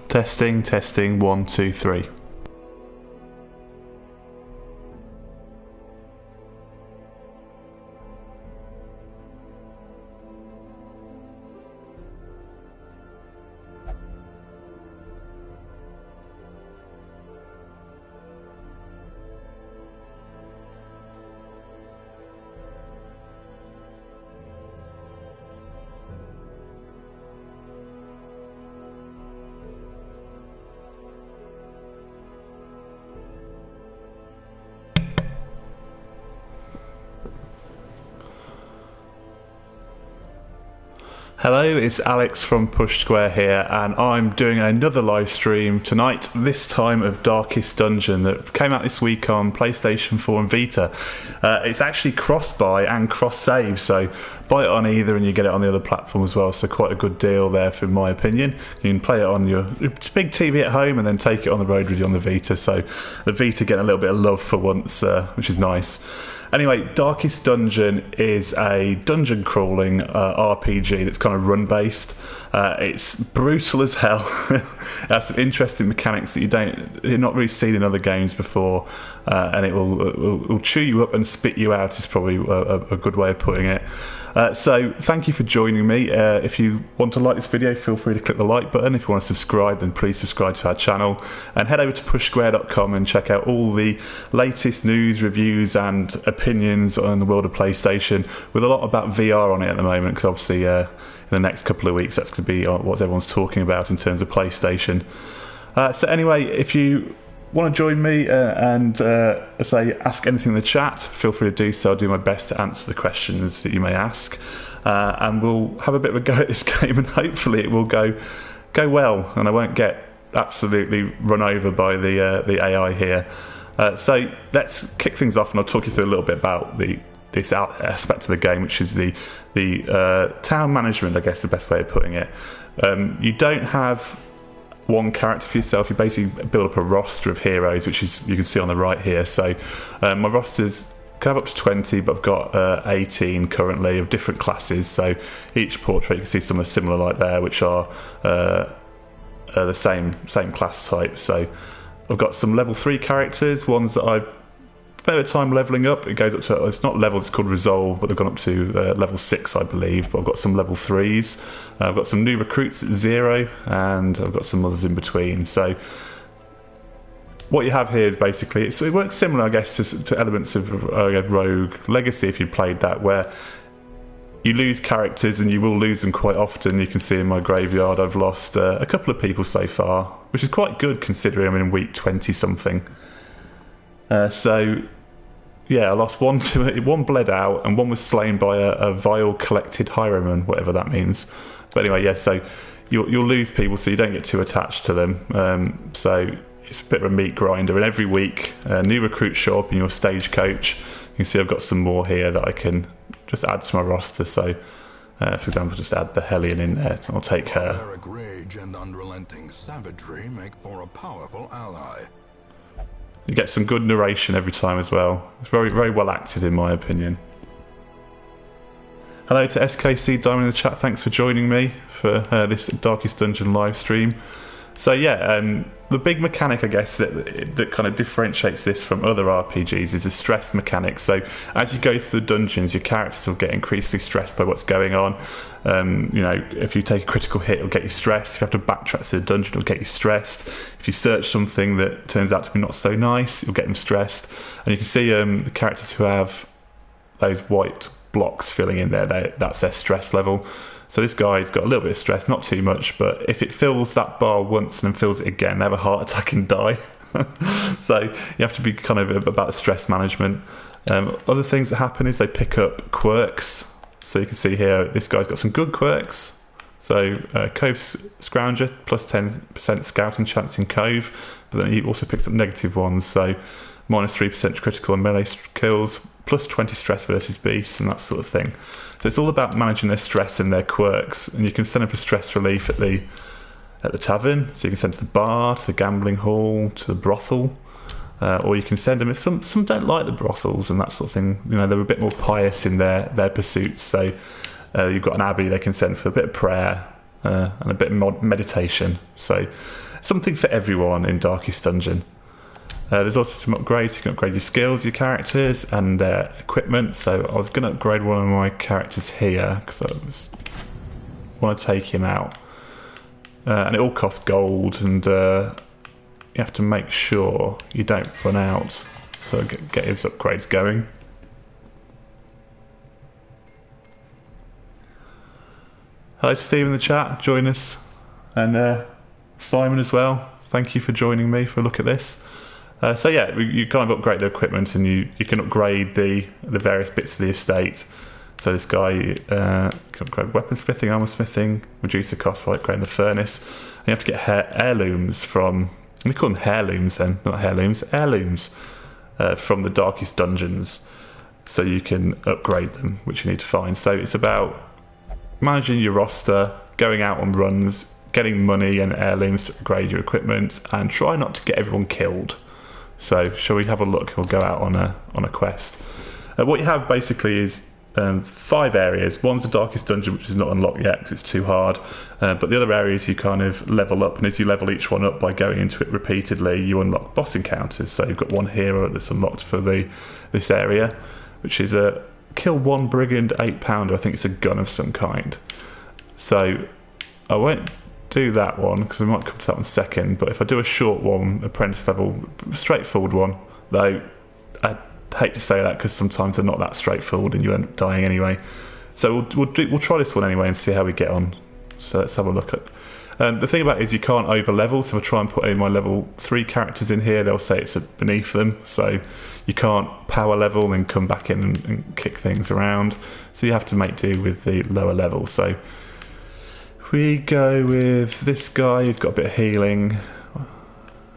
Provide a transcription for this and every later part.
Testing, testing, 1, 2, 3. Hello, it's Alex from Push Square here, and I'm doing another live stream tonight, this time of Darkest Dungeon, that came out this week on PlayStation 4 and Vita. It's actually cross-buy and cross-save, so buy it on either and you get it on the other platform as well, so quite a good deal there, in my opinion. You can play it on your big TV at home and then take it on the road with you on the Vita, so the Vita getting a little bit of love for once, which is nice. Anyway, Darkest Dungeon is a dungeon crawling RPG that's kind of run based. It's brutal as hell. It has some interesting mechanics that you're not really seen in other games before, and it will chew you up and spit you out is probably a good way of putting it. So thank you for joining me. If you want to like this video, feel free to click the like button. If you want to subscribe, then please subscribe to our channel, and head over to pushsquare.com and check out all the latest news, reviews and opinions on the world of PlayStation, with a lot about VR on it at the moment, because obviously in the next couple of weeks that's going to be what everyone's talking about in terms of PlayStation. So anyway, if you want to join me and ask anything in the chat, feel free to do so. I'll do my best to answer the questions that you may ask, and we'll have a bit of a go at this game, and hopefully it will go well and I won't get absolutely run over by the AI here. So let's kick things off, and I'll talk you through a little bit about this aspect of the game, which is the town management, I guess the best way of putting it. You don't have one character for yourself. You basically build up a roster of heroes, which is, you can see on the right here. So my roster's can have up to 20, but I've got 18 currently of different classes. So each portrait, you can see some are similar like there, which are the same class type. So I've got some level 3 characters, ones that I've spent a bit of time leveling up. It goes up to, it's not levels, it's called Resolve, but they've gone up to level 6, I believe. But I've got some level 3s. I've got some new recruits at 0, and I've got some others in between. So what you have here is basically, it works similar, I guess, to elements of Rogue Legacy, if you played that, where you lose characters, and you will lose them quite often. You can see in my graveyard I've lost a couple of people so far, which is quite good considering I'm in week 20 something. So yeah, I lost one bled out, and one was slain by a vile collected highwayman, whatever that means. But anyway, yeah, so you'll lose people, so you don't get too attached to them. So it's a bit of a meat grinder, and every week new recruits show up in your stagecoach. You can see I've got some more here that I can just add to my roster. So for example, just add the Hellion in there, so I'll take her. Barbaric rage and unrelenting savagery make for a powerful ally. You get some good narration every time as well. It's very, very well acted in my opinion. Hello to SKC Diamond in the chat, thanks for joining me for this Darkest Dungeon live stream. So yeah, the big mechanic, I guess, that kind of differentiates this from other RPGs is the stress mechanic. So as you go through the dungeons, your characters will get increasingly stressed by what's going on. You know, if you take a critical hit, it'll get you stressed. If you have to backtrack to the dungeon, it'll get you stressed. If you search something that turns out to be not so nice, it'll get them stressed. And you can see the characters who have those white blocks filling in there, that's their stress level. So this guy's got a little bit of stress, not too much, but if it fills that bar once and then fills it again, they have a heart attack and die. So you have to be kind of about the stress management. Other things that happen is they pick up quirks. So you can see here, this guy's got some good quirks. So Cove Scrounger, plus 10% scouting chance in Cove, but then he also picks up negative ones. So minus 3% critical and melee kills, plus 20 stress versus beasts, and that sort of thing. So it's all about managing their stress and their quirks, and you can send them for stress relief at the tavern. So you can send to the bar, to the gambling hall, to the brothel, or you can send them if some don't like the brothels and that sort of thing. You know, they're a bit more pious in their pursuits. So you've got an abbey they can send for a bit of prayer, and a bit of meditation. So something for everyone in Darkest Dungeon. There's also some upgrades. You can upgrade your skills, your characters, and their equipment. So I was going to upgrade one of my characters here because I want to take him out. And it all costs gold, and you have to make sure you don't run out. So get his upgrades going. Hello to Steve in the chat, join us. And Simon as well, thank you for joining me for a look at this. So yeah, you kind of upgrade the equipment, and you can upgrade the various bits of the estate. So this guy can upgrade weaponsmithing, armor smithing, reduce the cost by upgrading the furnace. And you have to get heirlooms from, we call them heirlooms then, not heirlooms, heirlooms from the Darkest Dungeons. So you can upgrade them, which you need to find. So it's about managing your roster, going out on runs, getting money and heirlooms to upgrade your equipment, and try not to get everyone killed. So shall we have a look? We'll go out on a quest. What you have basically is 5 areas. One's the Darkest Dungeon, which is not unlocked yet because it's too hard. But the other areas you kind of level up, and as you level each one up by going into it repeatedly, you unlock boss encounters. So you've got one here that's unlocked for this area, which is a kill one brigand 8-pounder. I think it's a gun of some kind. So I won't do that one because we might come to that one second. But if I do a short one, apprentice level, straightforward one, though I hate to say that because sometimes they're not that straightforward and you end up dying anyway. So we'll try this one anyway and see how we get on. So let's have a look at. The thing about it is you can't over level. So if I try and put any of my level 3 characters in here, they'll say it's beneath them. So you can't power level and come back in and kick things around. So you have to make do with the lower level. So we go with this guy. He's got a bit of healing.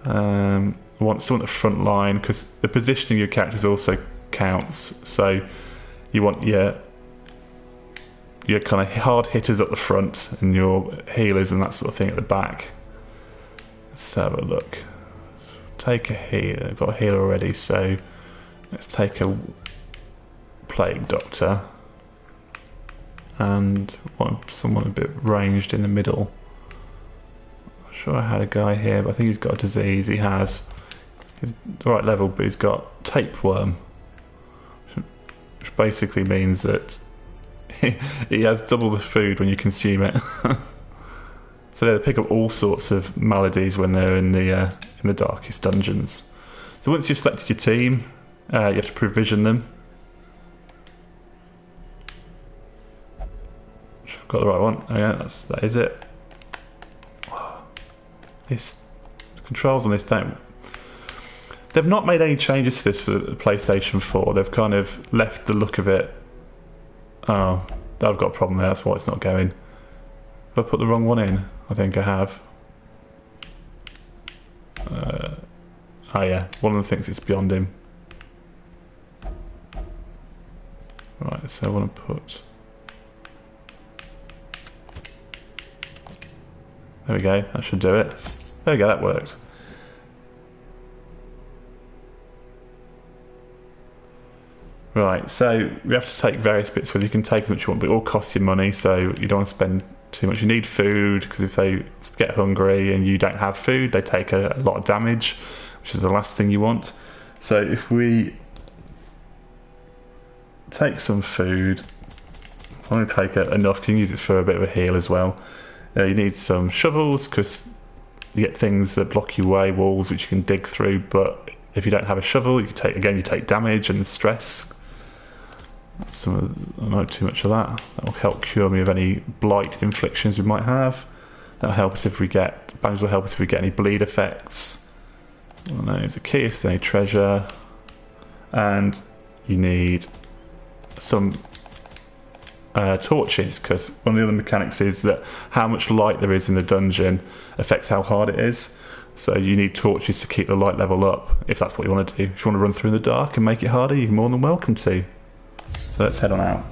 I want someone at the front line because the positioning of your characters also counts. So you want your kind of hard hitters up the front and your healers and that sort of thing at the back. Let's have a look. Take a healer. I've got a healer already, so let's take a plague doctor and someone a bit ranged in the middle. I'm sure I had a guy here, but I think he's got a disease. He's the right level, but he's got tapeworm, which basically means that he has double the food when you consume it. So they pick up all sorts of maladies when they're in the Darkest Dungeons. So once you've selected your team, you have to provision them. Got the right one. Oh yeah, that is it. This controls on this don't. They've not made any changes to this for the PlayStation 4. They've kind of left the look of it. Oh, I've got a problem there. That's why it's not going. Have I put the wrong one in? I think I have. Oh yeah, one of them thinks it's beyond him. Right, so I want to put. There we go. That should do it. There we go. That worked. Right, so we have to take various bits with you. Can take them which you want, but it all costs you money, so you don't want to spend too much. You need food, because if they get hungry and you don't have food, they take a lot of damage, which is the last thing you want. So if we take some food, I'm going to take enough, you can use it for a bit of a heal as well. You need some shovels, because you get things that block your way, walls which you can dig through, but if you don't have a shovel, you take damage and stress. I don't know too much of that. That will help cure me of any blight inflictions we might have. That'll help us if we get. Bandage will help us if we get any bleed effects. Well, no, it's a key if there's any treasure. And you need some torches, because one of the other mechanics is that how much light there is in the dungeon affects how hard it is. So you need torches to keep the light level up, if that's what you want to do. If you want to run through in the dark and make it harder, you're more than welcome to. So let's head on out.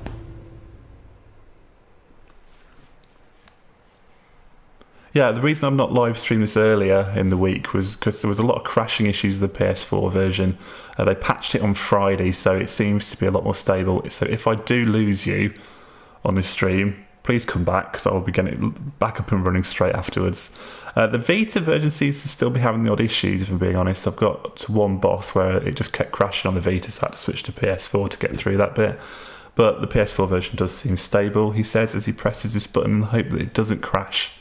Yeah, the reason I'm not live streaming this earlier in the week was because there was a lot of crashing issues with the PS4 version. They patched it on Friday, so it seems to be a lot more stable. So if I do lose you on this stream, please come back, because I'll be getting it back up and running straight afterwards. The Vita version seems to still be having the odd issues, if I'm being honest. I've got to one boss where it just kept crashing on the Vita, so I had to switch to PS4 to get through that bit. But the PS4 version does seem stable, he says, as he presses this button, and hope that it doesn't crash.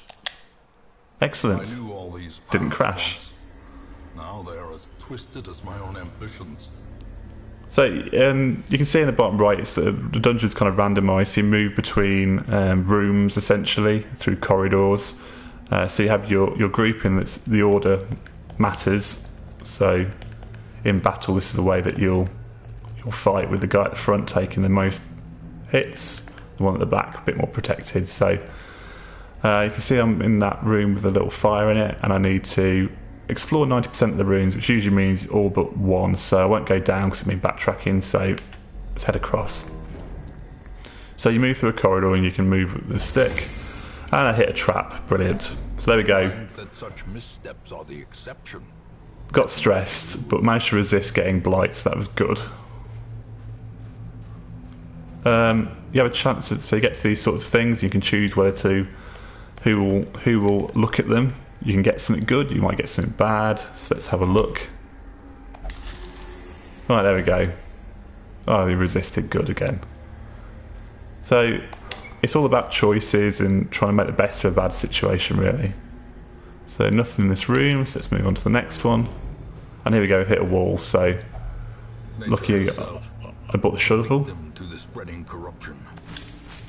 Excellent. I knew all these Didn't crash. paths. Now they are as twisted as my own ambitions. So you can see in the bottom right, it's the dungeon's kind of randomised. So you move between rooms, essentially, through corridors. So you have your grouping. That's the order matters. So in battle, this is the way that you'll fight, with the guy at the front taking the most hits, the one at the back a bit more protected. So you can see I'm in that room with a little fire in it, and I need to explore 90% of the rooms, which usually means all but one. So I won't go down because it means backtracking. So let's head across. So you move through a corridor and you can move with the stick. And I hit a trap. Brilliant. So there we go. I think that such missteps are the exception. Got stressed, but managed to resist getting blight, so that was good. You have a chance so you get to these sorts of things, you can choose whether to who will look at them. You can get something good, you might get something bad, so let's have a look. Right, there we go. Oh, they resisted, good again. So it's all about choices and trying to make the best of a bad situation, really. So nothing in this room, so let's move on to the next one. And here we go, we've hit a wall, so lucky I bought the shuttle. Them to the spreading corruption,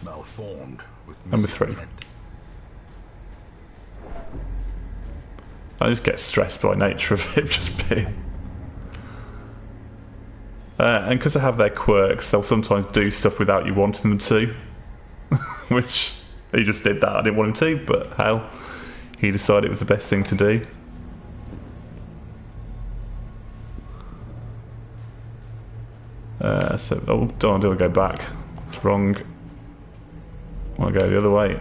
malformed with Number 3. misintent. I just get stressed by nature of it just being. And because I have their quirks, they'll sometimes do stuff without you wanting them to. Which, he just did that. I didn't want him to, but hell, he decided it was the best thing to do. So, oh, don't want to go back. It's wrong. I want to go the other way.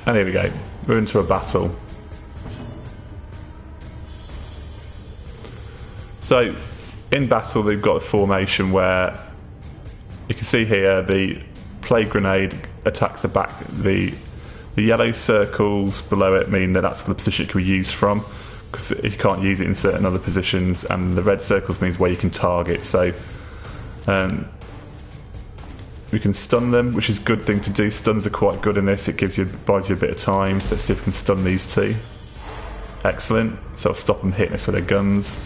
And here we go. We're into a battle. So, in battle, they've got a formation where you can see here the plague grenade attacks the back. The yellow circles below it mean that that's the position it can be used from, because you can't use it in certain other positions, and the red circles means where you can target. So we can stun them, which is a good thing to do. Stuns are quite good in this. It buys you a bit of time. So let's see if we can stun these two. Excellent. So I'll stop them hitting us with their guns.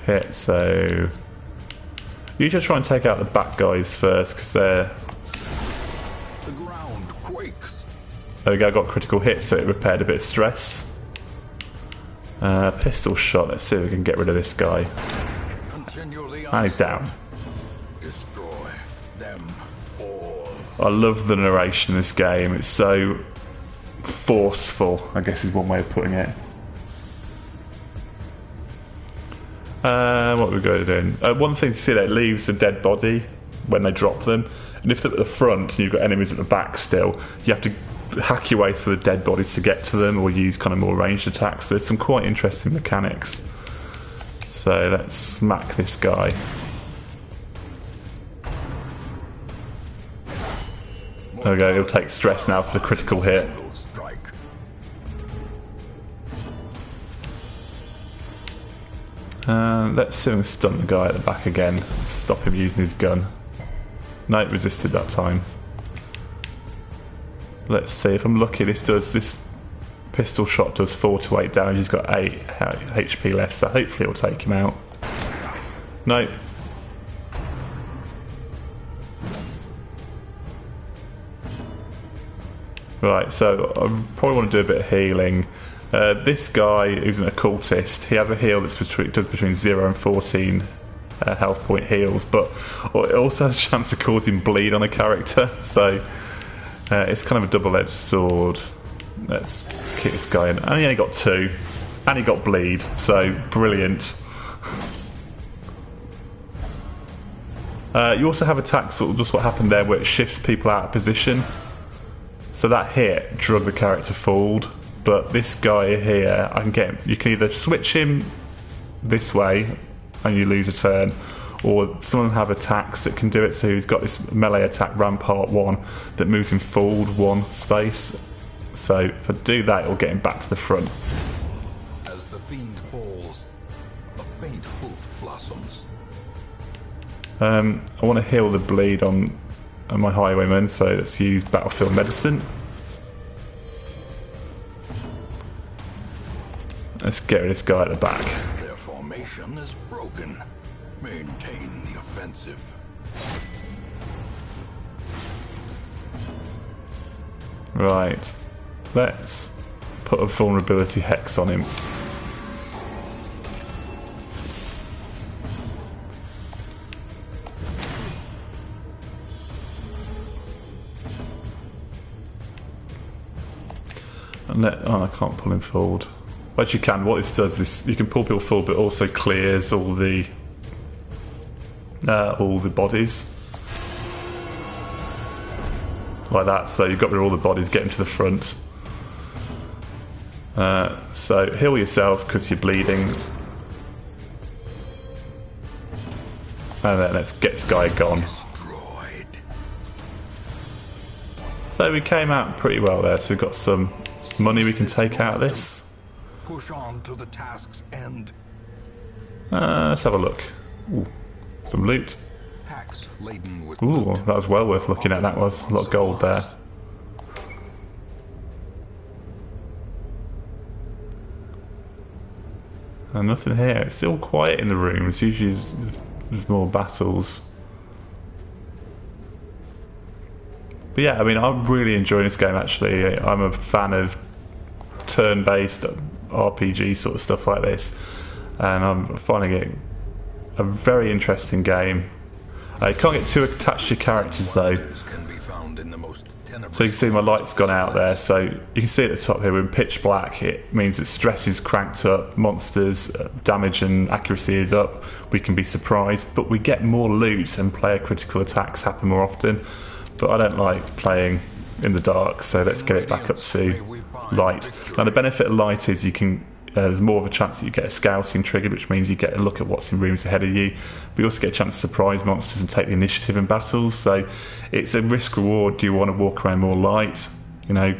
Hit, so usually try and take out the back guys first, because they're... The ground quakes. There we go, I got critical hit, so it repaired a bit of stress. Pistol shot, let's see if we can get rid of this guy. Continually And he's down. destroy them all. I love the narration in this game, it's so forceful, I guess is one way of putting it. What we're going to do? One thing to see that it leaves a dead body when they drop them, and if they're at the front and you've got enemies at the back still, you have to hack your way through the dead bodies to get to them, or use kind of more ranged attacks. There's some quite interesting mechanics. So let's smack this guy. There we go, he'll take stress now for the critical hit. Single strike. Let's see him stun the guy at the back again. Stop him using his gun. No, it resisted that time. Let's see if I'm lucky. This pistol shot does 4 to 8 damage. He's got 8 HP left, so hopefully it'll take him out. No. Right, so I probably want to do a bit of healing. This guy who's an occultist, he has a heal does between 0 and 14 health point heals, but it also has a chance of causing bleed on a character, so it's kind of a double-edged sword. Let's kick this guy in. And he only got 2, and he got bleed, so brilliant. You also have attacks, sort of just what happened there, where it shifts people out of position. So that hit drug the character forward, but this guy here, I can get him. You can either switch him this way and you lose a turn, or some of them have attacks that can do it. So he's got this melee attack, Rampart 1, that moves him forward 1 space. So if I do that, it'll get him back to the front. As the fiend falls, a faint hope blossoms. I want to heal the bleed on my highwayman, so let's use battlefield medicine. Let's get rid of this guy at the back. Their formation is broken. Maintain the offensive. Right, let's put a vulnerability hex on him. And I can't pull him forward. But you can. What this does is you can pull people forward, but also clears all the bodies like that. So you've got rid of all the bodies, get them to the front. So heal yourself because you're bleeding, and then let's get this guy gone. So we came out pretty well there. So we've got some money we can take out of this. Push on to the task's end. Let's have a look. Ooh, some loot. Packs laden with Ooh, loot. that was well worth looking at. That was a lot of gold there. And nothing here. It's still quiet in the rooms. Usually there's more battles. But yeah, I mean, I'm really enjoying this game actually. I'm a fan of turn-based RPG sort of stuff like this, and I'm finding it a very interesting game. You can't get too attached to your characters though. Can be found in the most tenebrous So you can see my light's gone out there, so you can see at the top here we're in pitch black. It means that stress is cranked up, monsters damage and accuracy is up, we can be surprised, but we get more loot and player critical attacks happen more often. But I don't like playing in the dark, so let's get it back up to light. Now the benefit of light is you can there's more of a chance that you get a scouting triggered, which means you get a look at what's in rooms ahead of you. But you also get a chance to surprise monsters and take the initiative in battles. So it's a risk reward. Do you want to walk around more light, you know,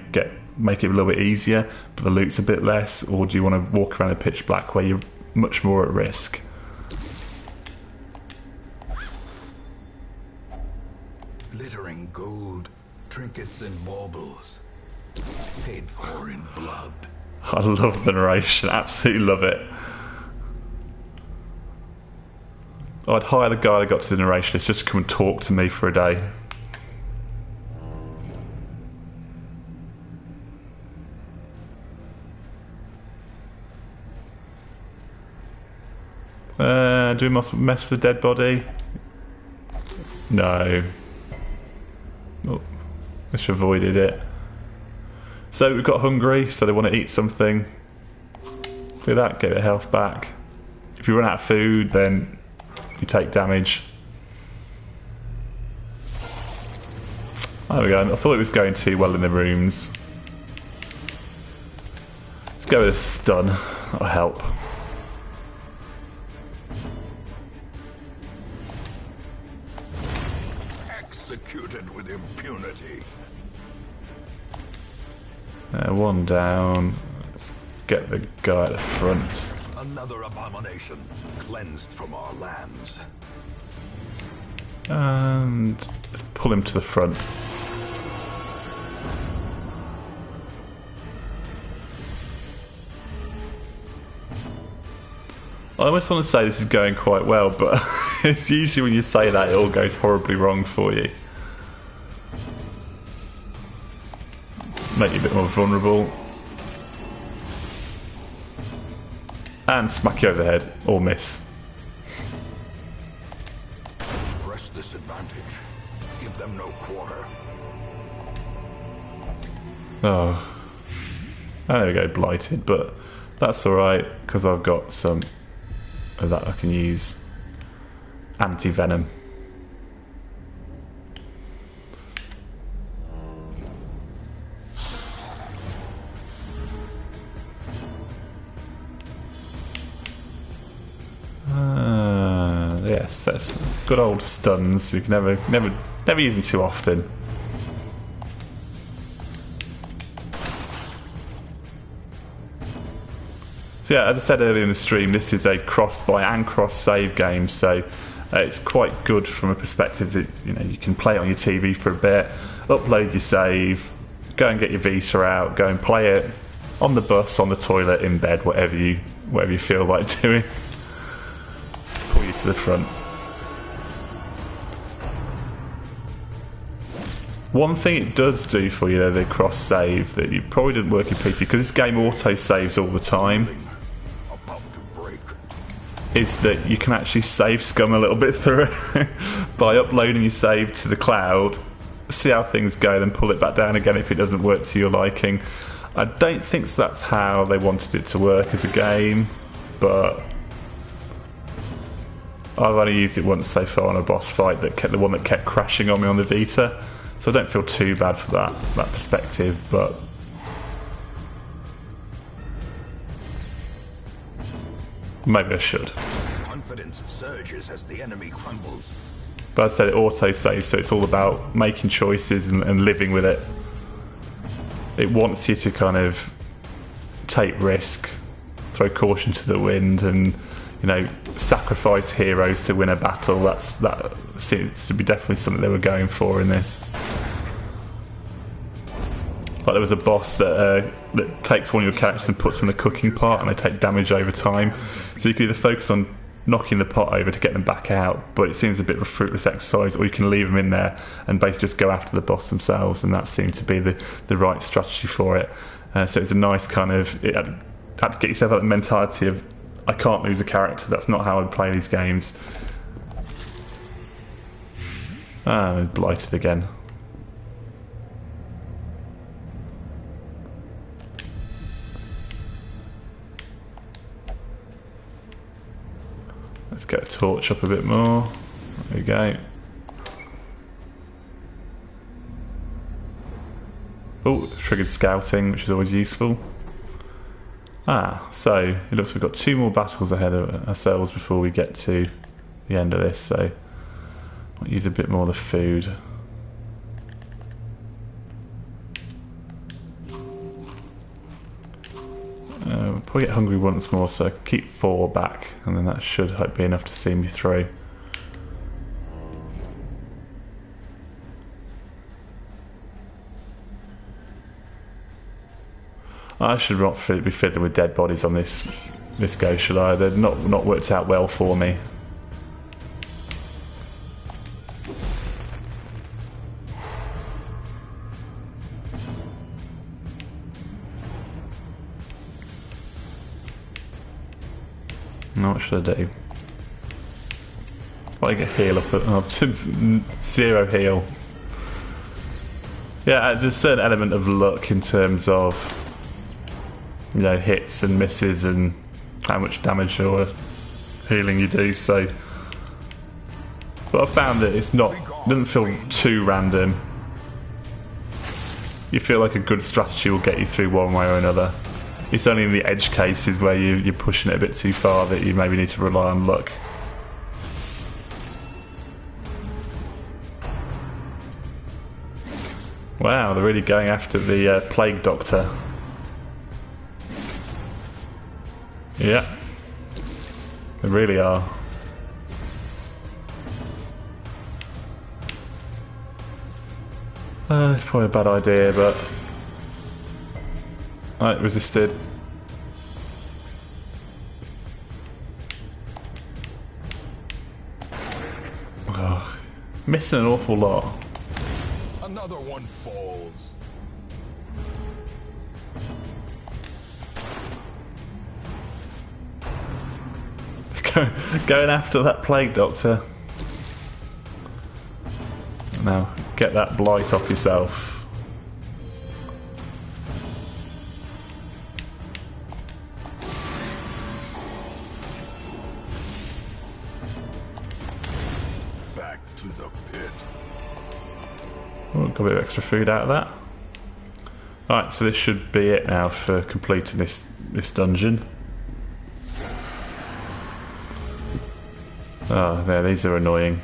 make it a little bit easier, but the loot's a bit less, or do you want to walk around the pitch black where you're much more at risk? glittering gold, trinkets and baubles, paid for in blood. I love the narration, absolutely love it. I'd hire the guy that got to the narration, it's just to come and talk to me for a day. Do we mess with the dead body? No. Oh, I just avoided it. So we've got hungry, so they want to eat something. Do that, get their health back. If you run out of food, then you take damage. There we go. I thought it was going too well in the rooms. Let's go with a stun. That'll help. Executed with impunity. One down. Let's get the guy at the front. Another abomination cleansed from our lands. And let's pull him to the front. I almost want to say this is going quite well, but it's usually when you say that it all goes horribly wrong for you. Make you a bit more vulnerable. And smack you over the head, or miss. Press this advantage. Give them no quarter. Oh. There we go, blighted, but that's alright, because I've got some of that I can use. Anti-venom. that's good old stuns. You can never use them too often. So yeah, as I said earlier in the stream, this is a cross-buy and cross-save game, so it's quite good from a perspective that you can play it on your TV for a bit, upload your save, go and get your Vita out, go and play it on the bus, on the toilet, in bed, whatever you feel like doing. Pull you to the front. One thing it does do for you, though, the cross-save, that you probably didn't work in PC, because this game auto-saves all the time, is that you can actually save scum a little bit through it by uploading your save to the cloud, see how things go, then pull it back down again if it doesn't work to your liking. I don't think that's how they wanted it to work as a game, but I've only used it once so far on a boss fight, the one that kept crashing on me on the Vita, so I don't feel too bad for that perspective, but maybe I should. Confidence surges as the enemy crumbles. But as I said, it auto-saves, so it's all about making choices and living with it. It wants you to kind of take risk, throw caution to the wind, and sacrifice heroes to win a battle. That seems to be definitely something they were going for in this. Like there was a boss that takes one of your characters and puts them in the cooking pot, and they take damage over time. So you can either focus on knocking the pot over to get them back out, but it seems a bit of a fruitless exercise, or you can leave them in there and basically just go after the boss themselves, and that seemed to be the right strategy for it. So it's a nice kind of... It had to get yourself out of the mentality of, I can't lose a character, that's not how I'd play these games. Ah, blighted again. Let's get a torch up a bit more. There we go. Oh, triggered scouting, which is always useful. Ah, so it looks like we've got 2 more battles ahead of ourselves before we get to the end of this, so I'll use a bit more of the food. We'll probably get hungry once more, so I can keep 4 back, and then that should hope be enough to see me through. I should not be fiddling with dead bodies on this go, should I? They've not worked out well for me. Now what should I do? I get heal up at 0 heal. Yeah, there's a certain element of luck in terms of hits and misses and how much damage or healing you do. So, but I found that it doesn't feel too random. You feel like a good strategy will get you through one way or another. It's only in the edge cases where you're pushing it a bit too far that you maybe need to rely on luck. Wow, they're really going after the Plague Doctor. Yeah, they really are. It's probably a bad idea, but it resisted. Oh, missing an awful lot. Another one falls. Going after that Plague Doctor. Now, get that blight off yourself. Back to the pit. Oh, got a bit of extra food out of that. Alright, so this should be it now for completing this dungeon. Oh, there, these are annoying.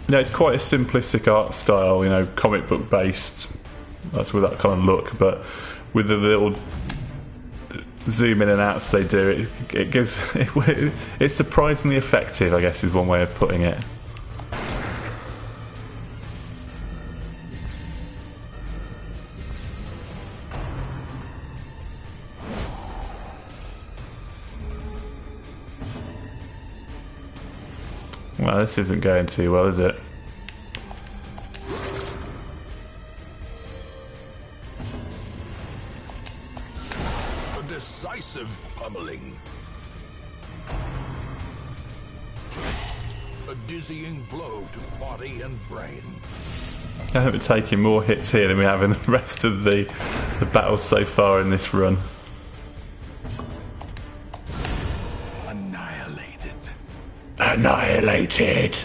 No, it's quite a simplistic art style, you know, comic book based. That's with that kind of look, but with the little zoom in and out as they do, it gives it's surprisingly effective, I guess, is one way of putting it. Well, this isn't going too well, is it? A decisive pummeling. A dizzying blow to body and brain. I hope we're taking more hits here than we have in the rest of the battles so far in this run. Annihilated.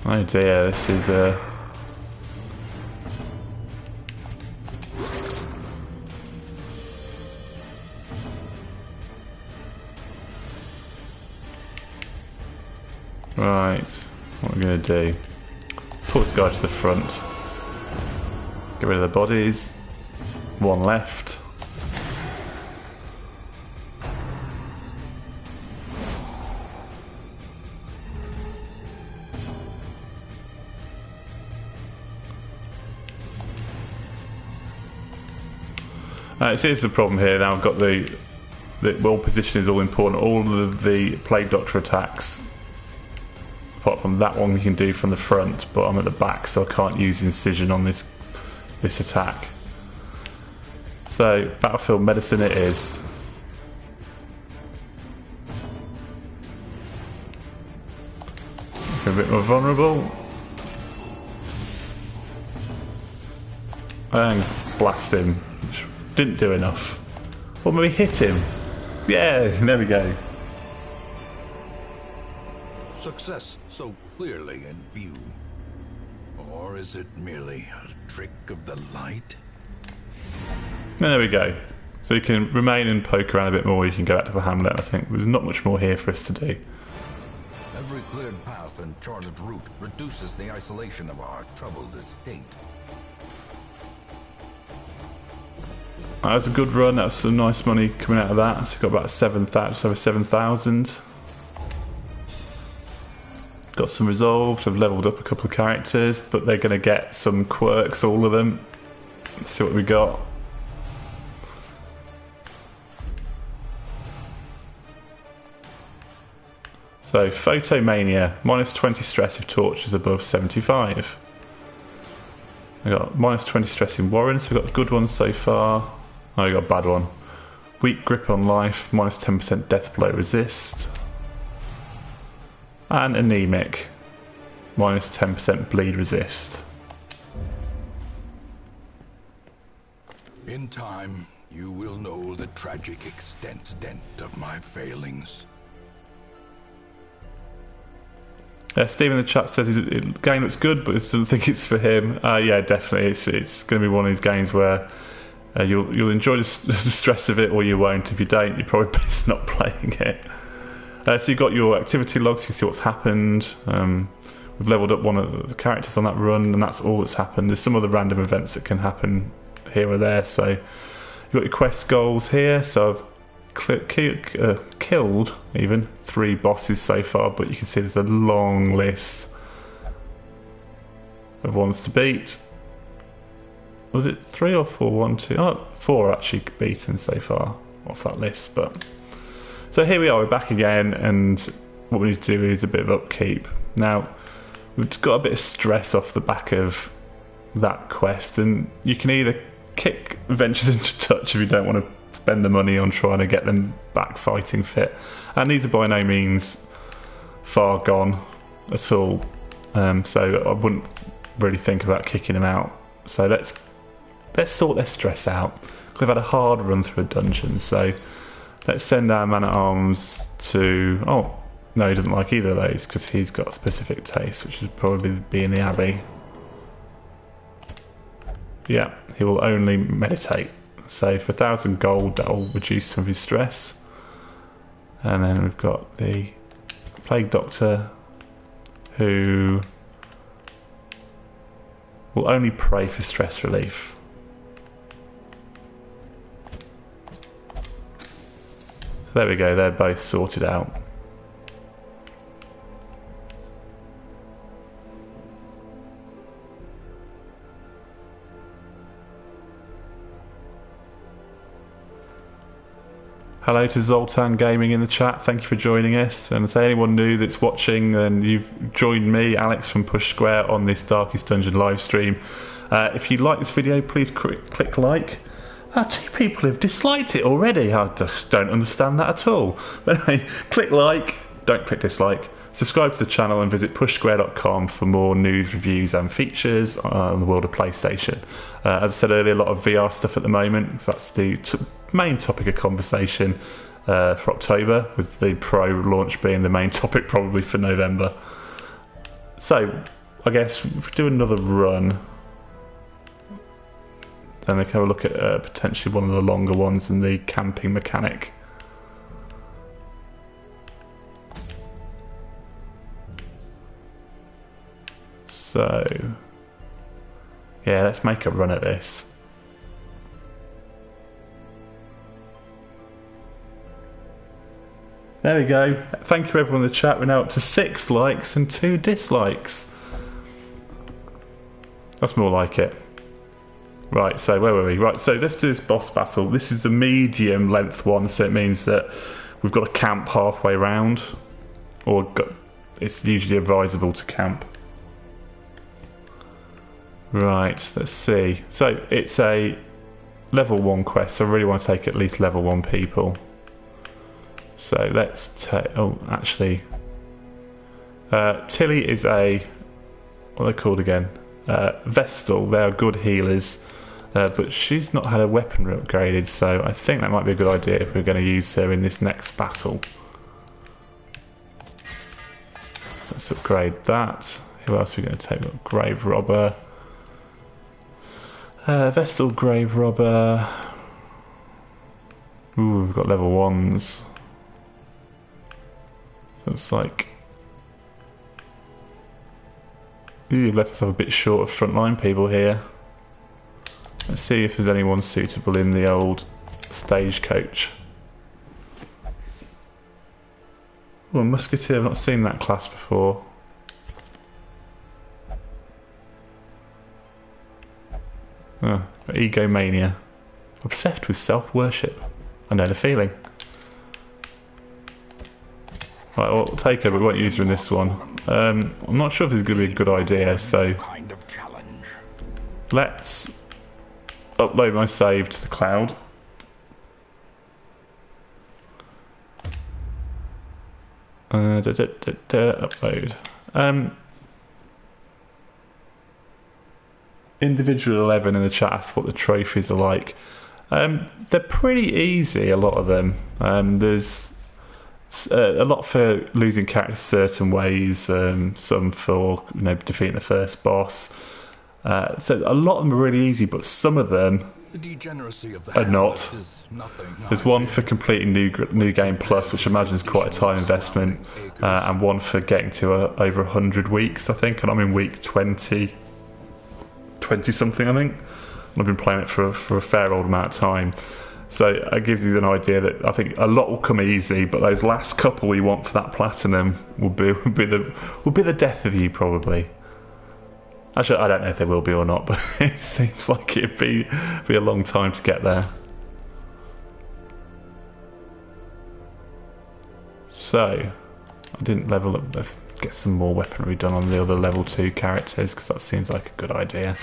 Oh dear, this is right, what are we going to do? Pull this guy to the front. Get rid of the bodies. One left. So here's the problem here. Now I've got the wall position is all important. All of the Plague Doctor attacks, apart from that one, you can do from the front, but I'm at the back, so I can't use Incision on this attack. So Battlefield Medicine it is. A bit more vulnerable. And blast him. Which didn't do enough. Or maybe hit him. Yeah, there we go. Success so clearly in view. Or is it merely a trick of the light? And there we go. So you can remain and poke around a bit more. You can go back to the hamlet. I think there's not much more here for us to do. Every cleared path and charted route reduces the isolation of our troubled estate. That was a good run. That's some nice money coming out of that. So we've got about 7,000, just over 7,000. Got some resolves. I've leveled up a couple of characters, but they're going to get some quirks, all of them. Let's see what we got. So, Photomania, minus 20 stress if torch is above 75. I got minus 20 stress in Warren, so we've got good ones so far. Oh, we got a bad one. Weak grip on life, minus 10% death blow resist. And anemic, minus 10% bleed resist. In time, you will know the tragic extent of my failings. Steve in the chat says the game looks good, but I still think it's for him. Yeah, definitely. It's going to be one of these games where you'll enjoy the stress of it, or you won't. If you don't, you're probably best not playing it. So you've got your activity logs. You can see what's happened. We've leveled up one of the characters on that run, and that's all that's happened. There's some other random events that can happen here or there. So you've got your quest goals here. So I've killed even 3 bosses so far, but you can see there's a long list of ones to beat. Was it 3 or 4? 1, 2, oh, 4 actually beaten so far off that list. But so here we are, we're back again, and what we need to do is a bit of upkeep. Now we've just got a bit of stress off the back of that quest, and you can either kick Ventures into touch if you don't want to spend the money on trying to get them back fighting fit, and these are by no means far gone at all. So I wouldn't really think about kicking them out. So let's sort their stress out. We've had a hard run through a dungeon, so let's send our man-at-arms to... Oh, no, he doesn't like either of those because he's got a specific taste, which would probably be in the Abbey. Yeah, he will only meditate. So for 1,000 gold, that will reduce some of his stress. And then we've got the Plague Doctor, who will only pray for stress relief. So there we go, they're both sorted out. Hello to Zoltan Gaming in the chat, thank you for joining us. And to anyone new that's watching, then you've joined me, Alex from Push Square, on this Darkest Dungeon live stream. If you like this video, please click like. 2 people have disliked it already. I just don't understand that at all. But anyway, click like, don't click dislike. Subscribe to the channel and visit pushsquare.com for more news, reviews and features on the world of PlayStation. As I said earlier, a lot of VR stuff at the moment. So that's the main topic of conversation for October, with the Pro launch being the main topic probably for November. So I guess if we do another run, then we can have a look at potentially one of the longer ones and the camping mechanic. So, yeah, let's make a run at this. There we go. Thank you everyone in the chat. We're now up to 6 likes and 2 dislikes. That's more like it. Right, so where were we? Right, so let's do this boss battle. This is the medium length one, so it means that we've got to camp halfway round, or it's usually advisable to camp. Right, let's see. So it's a level 1 quest, so I really want to take at least level 1 people. So let's take... Oh, actually... Tilly is a... What are they called again? Vestal. They are good healers. But she's not had her weaponry upgraded, so I think that might be a good idea if we're going to use her in this next battle. Let's upgrade that. Who else are we going to take? Grave Robber. Vestal, Grave Robber. Ooh, we've got level 1s. So it's like... Ooh, you've left us a bit short of frontline people here. Let's see if there's anyone suitable in the old stagecoach. Oh, a musketeer, I've not seen that class before. Oh, egomania. Obsessed with self-worship. I know the feeling. Right, well, we'll take her, but we won't use her in this one. I'm not sure if this is going to be a good idea, so... Let's upload my save to the cloud. Upload. Individual 11 in the chat asks what the trophies are like. They're pretty easy, a lot of them. There's a lot for losing characters certain ways, some for defeating the first boss. So a lot of them are really easy, but some of them are not. There's one for completing New Game Plus, which I imagine is quite a time investment, and one for getting to over 100 weeks, I think, and I'm in week 20 something, I think. And I've been playing it for a fair old amount of time. So it gives you an idea that I think a lot will come easy, but those last couple you want for that platinum will be the death of you, probably. Actually, I don't know if they will be or not, but it seems like it'd be a long time to get there. So, I didn't level up. Let's get some more weaponry done on the other level 2 characters, because that seems like a good idea.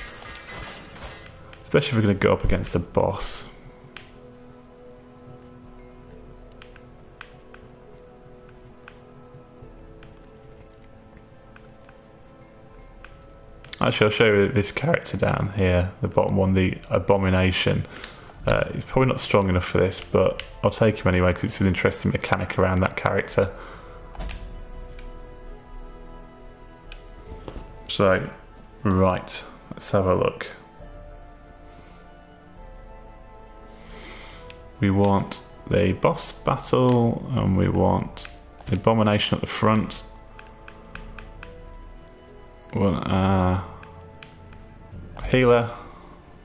Especially if we're going to go up against a boss. Actually, I'll show you this character down here, the bottom one, the Abomination. He's probably not strong enough for this, but I'll take him anyway because it's an interesting mechanic around that character. So, right, let's have a look. We want the boss battle, and we want the Abomination at the front. Well, healer.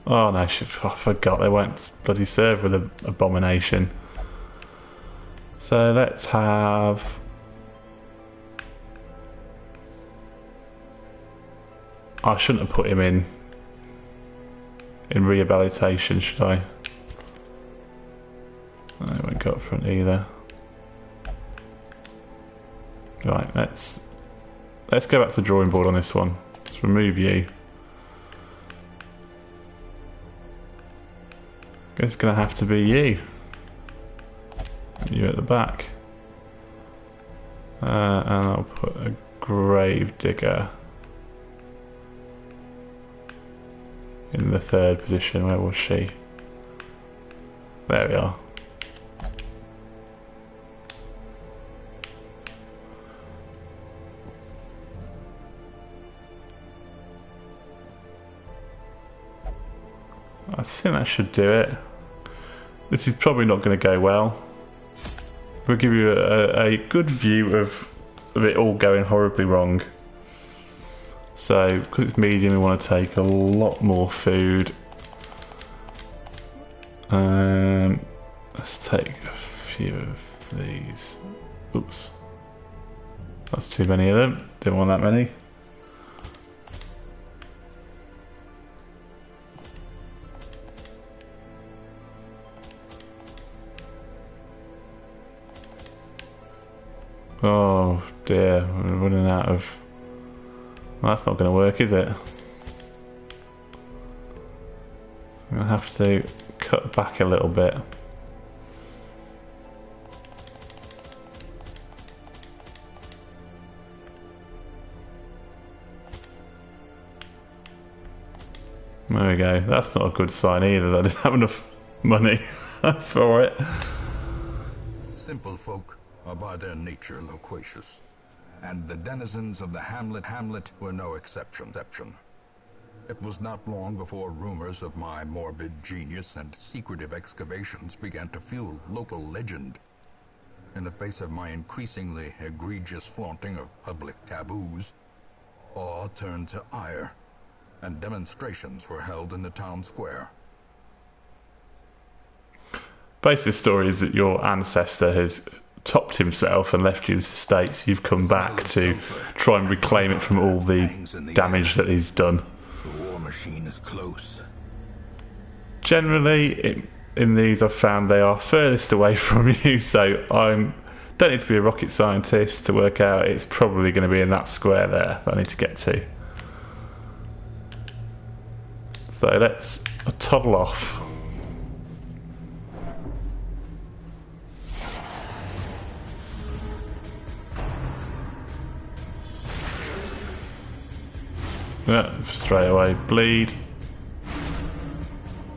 Oh no, I forgot they won't bloody serve with an Abomination. So let's have... I shouldn't have put him in rehabilitation, should I? I won't go up front either. Right, let's go back to the drawing board on this one. Let's remove you. Guess it's gonna have to be you. You at the back. And I'll put a grave digger in the third position. Where was she? There we are. I think that should do it. This is probably not going to go well. We'll give you a good view of it all going horribly wrong. So, because it's medium, we want to take a lot more food. Let's take a few of these. Oops. That's too many of them. Didn't want that many. Oh dear, we're running out of... Well, that's not going to work, is it? I'm going to have to cut back a little bit. There we go. That's not a good sign either. I didn't have enough money for it. Simple folk are by their nature loquacious, and the denizens of the hamlet were no exception. It was not long before rumors of my morbid genius and secretive excavations began to fuel local legend. In the face of my increasingly egregious flaunting of public taboos, awe turned to ire, and demonstrations were held in the town square. Basic story is that your ancestor has topped himself and left you this estate, so you've come back to try and reclaim it from all the damage that he's done. The war machine is close. Generally, in these I've found they are furthest away from you, so I don't need to be a rocket scientist to work out it's probably going to be in that square there that I need to get to. So let's toddle off. Yeah, straight away bleed.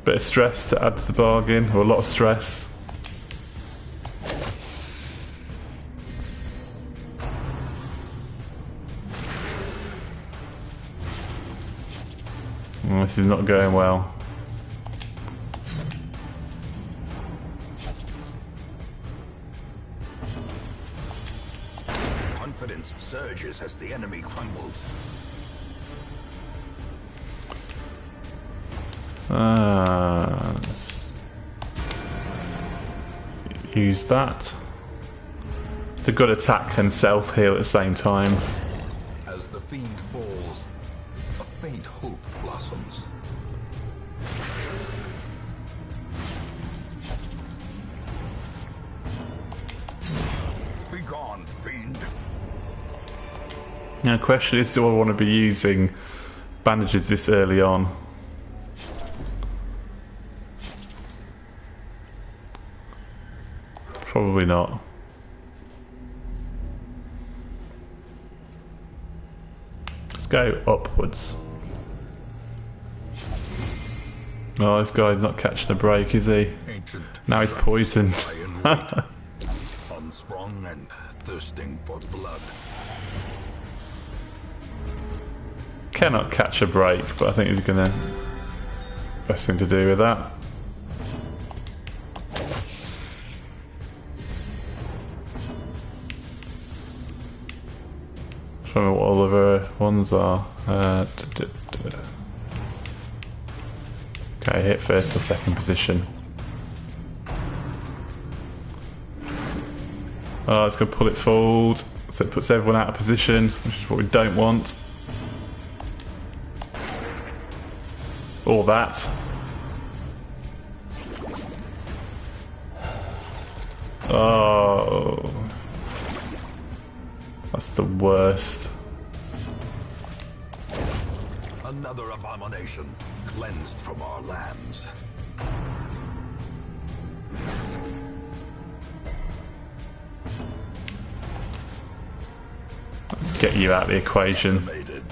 Bit of stress to add to the bargain, or a lot of stress. This is not going well. Confidence surges as the enemy crumbles. Let's use that. It's a good attack and self heal at the same time. As the fiend falls, a faint hope blossoms. Be gone, fiend. Now, the question is, do I want to be using bandages this early on? Probably not. Let's go upwards. Oh, this guy's not catching a break, is he? Ancient Now he's poisoned. unsprung and thirsting for blood. Cannot catch a break, but I think he's gonna... best thing to do with that. Show me what all of her ones are. Okay, hit first or second position. Oh, it's going to pull it forward, so it puts everyone out of position, which is what we don't want. Or that. Oh. That's the worst. Another abomination cleansed from our lands. Let's get you out of the equation. Decimated.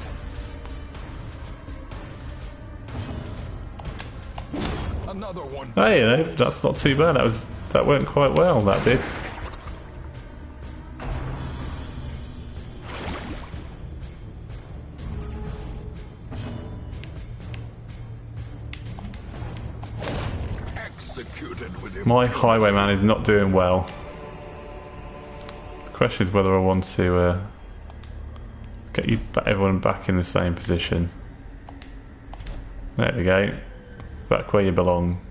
Another one. Hey, that's not too bad. That went quite well. That did. Executed with My highwayman is not doing well. The question is whether I want to get everyone back in the same position. There we go. Back where you belong.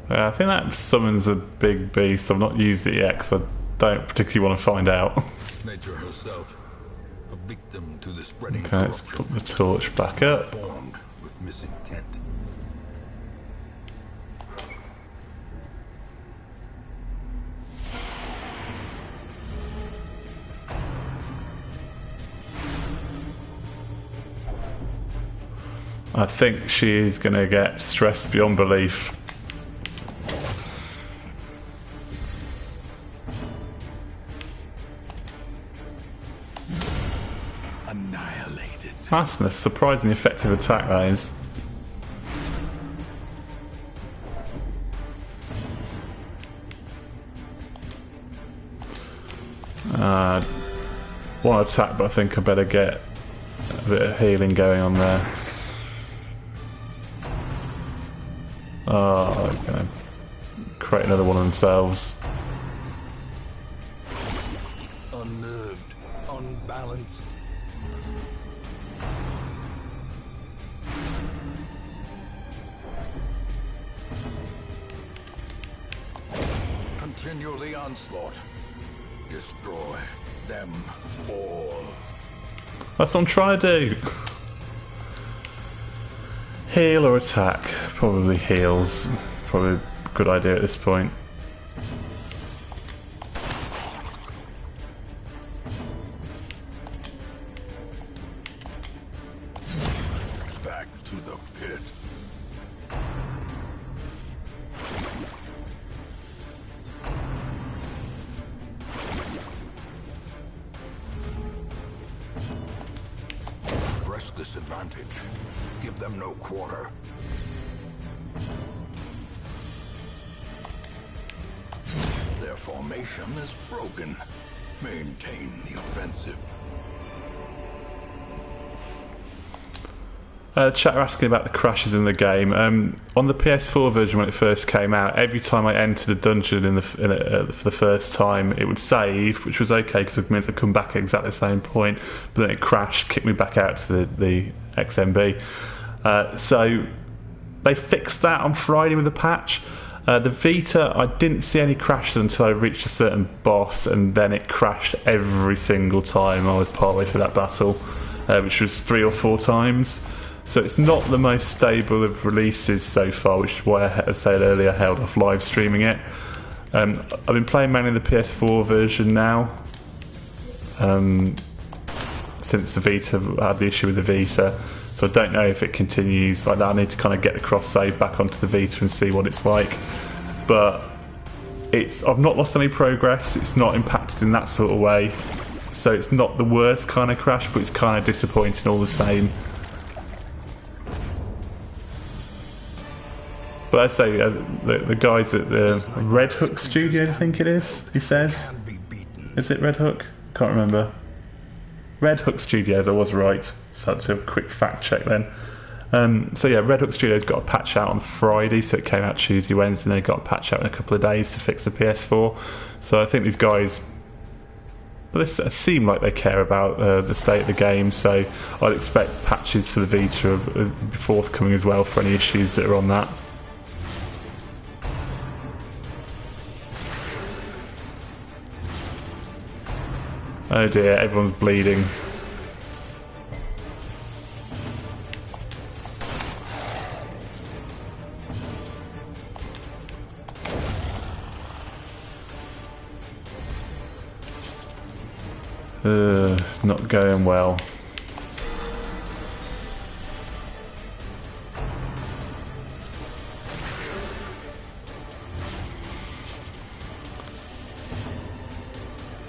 Yeah, I think that summons a big beast. I've not used it yet because I don't particularly want to find out. Nature herself, a victim to the spreading Okay, let's corruption, put the torch back up. formed with misintent. I think she's going to get stressed beyond belief. Annihilated. That's a surprisingly effective attack, that is. One attack, but I think I better get a bit of healing going on there. Oh, they're going to create another one of themselves. Unnerved, unbalanced. Continue the onslaught. Destroy them all. That's what I'm trying to do. Heal or attack? Probably heals. Probably a good idea at this point. Back to the pit. Press this advantage. Give them no quarter. Their formation is broken. Maintain the offensive. Chat are asking about the crashes in the game. On the PS4 version when it first came out, every time I entered a dungeon for the first time, it would save, which was okay because it meant to come back at exactly the same point. But then it crashed, kicked me back out to the XMB. So they fixed that on Friday with the patch. The Vita, I didn't see any crashes until I reached a certain boss, and then it crashed every single time I was partway through that battle, which was 3 or 4 times. So it's not the most stable of releases so far, which is why, as I said earlier, I held off live streaming it. I've been playing mainly the PS4 version now. So since the Vita had the issue with the Vita. So I don't know if it continues like that. I need to kind of get the cross save back onto the Vita and see what it's like. But I've not lost any progress. It's not impacted in that sort of way. So it's not the worst kind of crash, but it's kind of disappointing all the same. But I say the guys at the Red Hook Studio, I think it is, he says. Is it Red Hook? Can't remember. Red Hook Studios, I was right. So I had to do a quick fact check then. So yeah, Red Hook Studios got a patch out on Friday, so it came out Tuesday, Wednesday, and they got a patch out in a couple of days to fix the PS4. So I think these guys, they seem like they care about the state of the game, so I'd expect patches for the Vita to be forthcoming as well for any issues that are on that. Oh dear, everyone's bleeding. Not going well.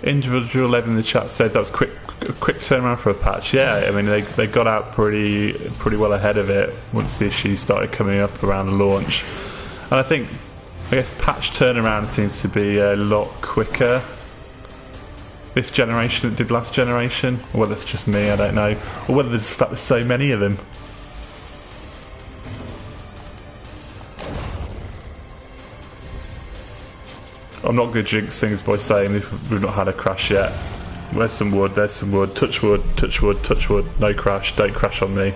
Individual 11 in the chat said that was a quick turnaround for a patch. Yeah, I mean they got out pretty well ahead of it once the issues started coming up around the launch. And I guess patch turnaround seems to be a lot quicker this generation than it did last generation. Or whether it's just me, I don't know. Or whether there's the fact there's so many of them. I'm not going to jinx things by saying we've not had a crash yet. There's some wood, there's some wood. Touch wood, touch wood, touch wood. No crash, don't crash on me.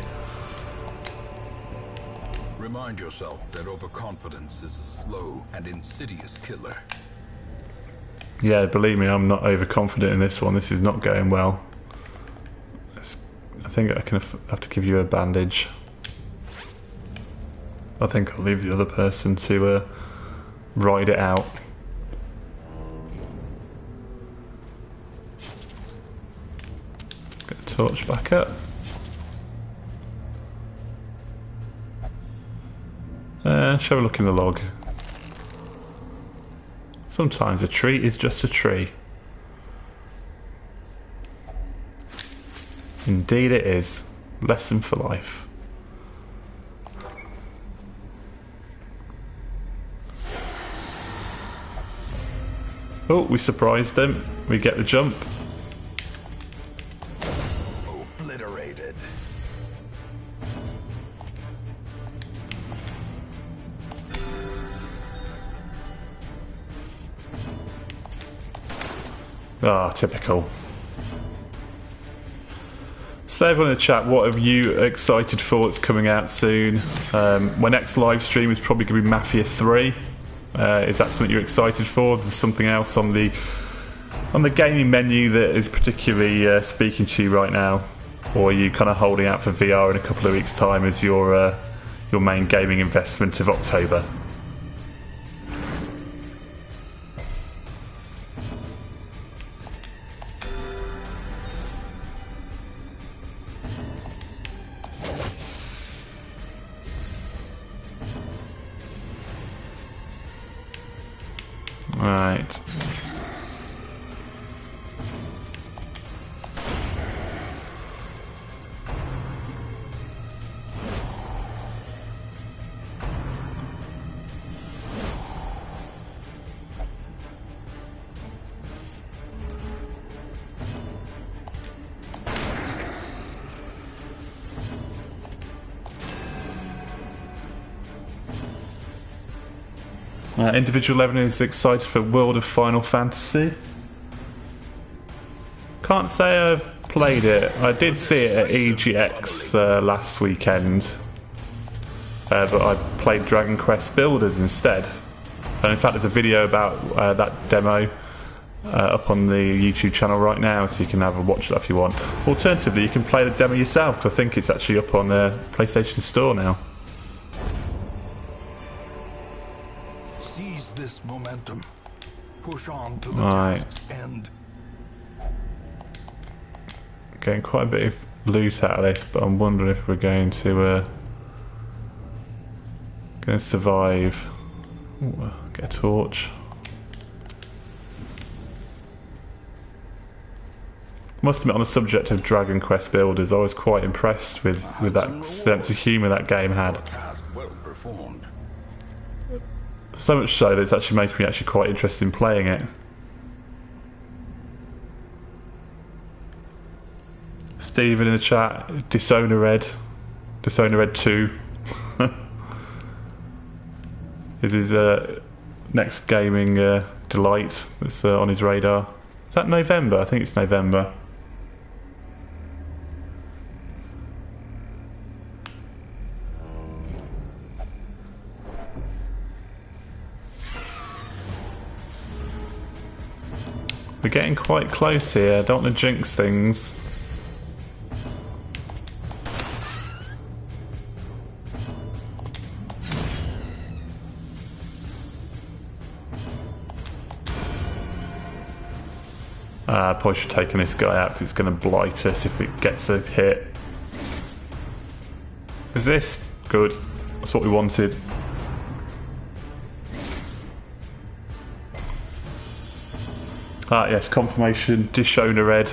Remind yourself that overconfidence is a slow and insidious killer. Yeah, believe me, I'm not overconfident in this one. This is not going well. I think I can have to give you a bandage. I think I'll leave the other person to ride it out. Get the torch back up. Shall we look in the log? Sometimes a tree is just a tree. Indeed it is. Lesson for life. Oh, we surprised them. We get the jump. Obliterated. Ah, typical. So everyone in the chat, what are you excited for that's coming out soon? My next live stream is probably going to be Mafia 3. Is that something you're excited for? There's something else on the gaming menu that is particularly speaking to you right now? Or are you kind of holding out for VR in a couple of weeks' time as your main gaming investment of October? Right. Individual 11 is excited for World of Final Fantasy. Can't say I've played it. I did see it at EGX last weekend, but I played Dragon Quest Builders instead. And in fact there's a video about that demo up on the YouTube channel right now, so you can have a watch that if you want. Alternatively, you can play the demo yourself, because I think it's actually up on the PlayStation Store now. Seize this momentum. Push on to the Right. task's end. getting quite a bit of loot out of this, but I'm wondering if we're going to survive. Ooh, get a torch. Must admit, on the subject of Dragon Quest builders, I was quite impressed with that sense of humour that game had. So much so that it's actually making me actually quite interested in playing it. Stephen in the chat, Dishonored 2 is his next gaming delight that's on his radar. Is that November? I think it's November. We're getting quite close here. Don't want to jinx things. I probably should have taken this guy out because it's going to blight us if it gets a hit. Resist. Good. That's what we wanted. Ah, yes, confirmation. Dishonored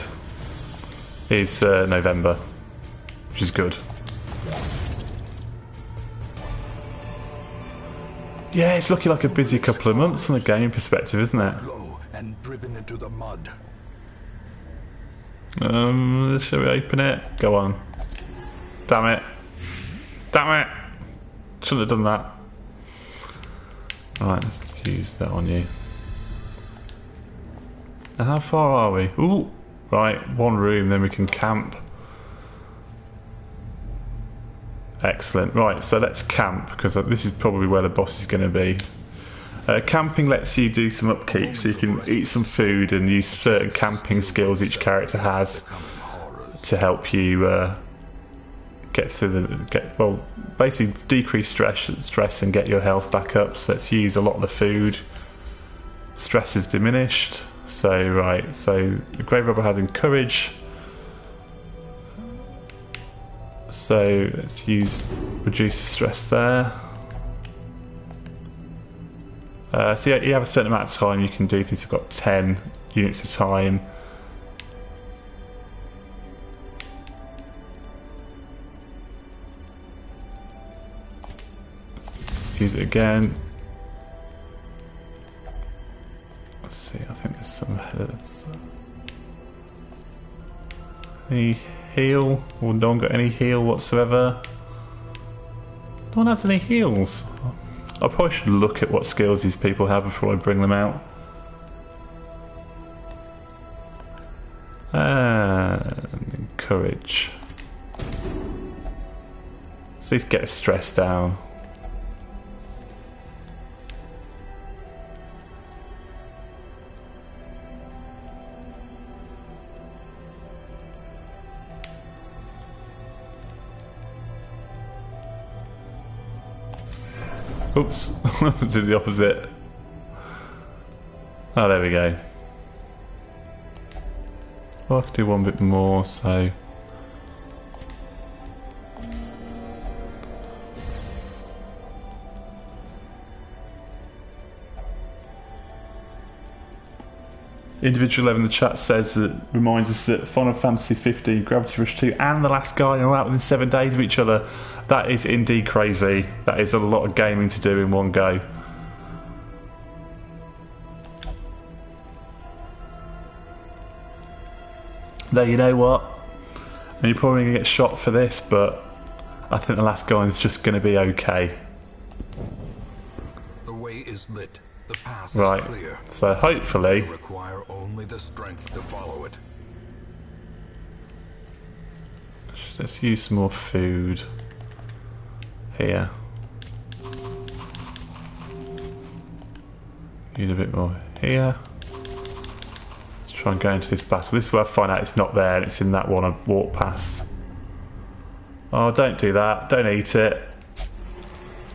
is November, which is good. Yeah, it's looking like a busy couple of months from a gaming perspective, isn't it? And driven into the mud. Shall we open it? Go on. Damn it. Damn it! Shouldn't have done that. Alright, let's use that on you. Now, how far are we? Ooh! Right, one room, then we can camp. Excellent. Right, so let's camp, because this is probably where the boss is going to be. Camping lets you do some upkeep, so you can eat some food and use certain camping skills each character has to help you get through basically decrease stress and get your health back up. So let's use a lot of the food. Stress is diminished. So right, so the Grave Robber has encourage. So let's reduce the stress there. So yeah, you have a certain amount of time you can do things. You've got 10 units of time. Let's use it again. Let's see, I think there's some heads. Any heal? Or no one got any heal whatsoever? No one has any heals. I probably should look at what skills these people have before I bring them out. And encourage. So at least get stress down. Oops, did the opposite. Oh, there we go. Well, I could do one bit more, so... Individual 11 in the chat says that reminds us that Final Fantasy 15, Gravity Rush 2 and The Last Guardian are out within 7 days of each other. That is indeed crazy. That is a lot of gaming to do in one go. Though you know what? And you're probably going to get shot for this, but I think The Last Guardian's just going to be okay. The way is lit. The path Right. is clear. So hopefully... You require only the strength to follow it. Let's use some more food here. Use a bit more here. Let's try and go into this battle. This is where I find out it's not there and it's in that one I walked past. Oh, don't do that. Don't eat it.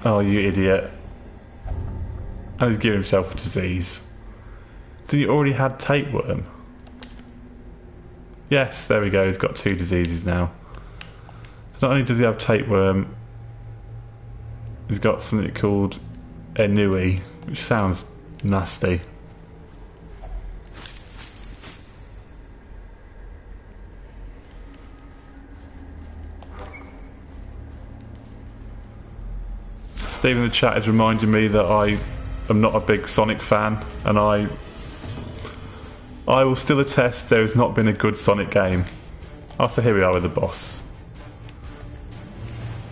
Oh, you idiot. And he's giving himself a disease. Did you already had tapeworm? Yes, there we go. He's got 2 diseases now. So not only does he have tapeworm, he's got something called Enui, which sounds nasty. Steve in the chat is reminding me that I am not a big Sonic fan, and I will still attest there has not been a good Sonic game. Oh, so here we are with the boss.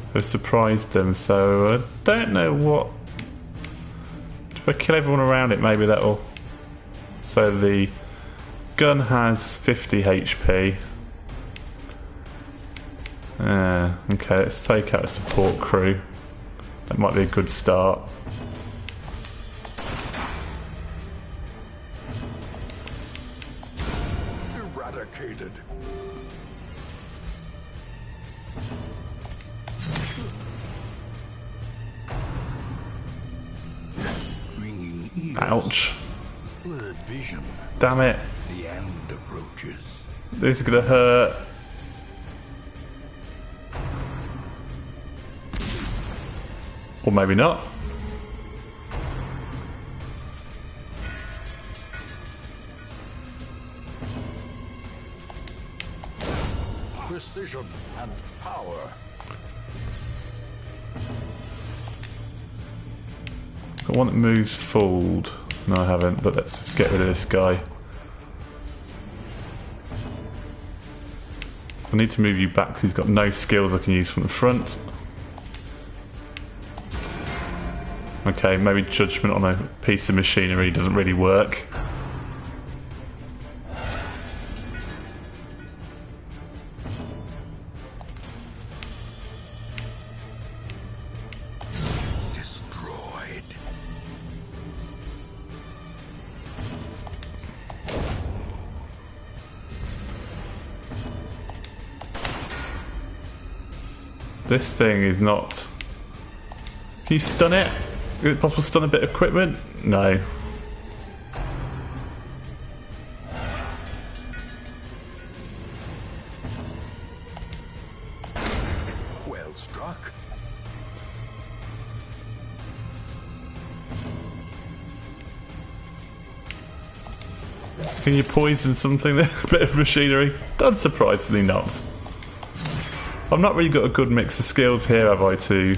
So I surprised them, so I don't know what... If I kill everyone around it, maybe that'll... So the gun has 50 HP. Okay, let's take out a support crew. That might be a good start. Eradicated. Ringing ears. Ouch. Blurred vision. Damn it. The end approaches. This is gonna hurt. Or maybe not. Precision and power. Got one that moves forward. No, I haven't, but let's just get rid of this guy. I need to move you back because he's got no skills I can use from the front. Okay, maybe judgment on a piece of machinery doesn't really work. Destroyed. This thing is not... Can you stun it? Is it possible to stun a bit of equipment? No. Well struck. Can you poison something? A bit of machinery? Unsurprisingly not. I've not really got a good mix of skills here, have I, too?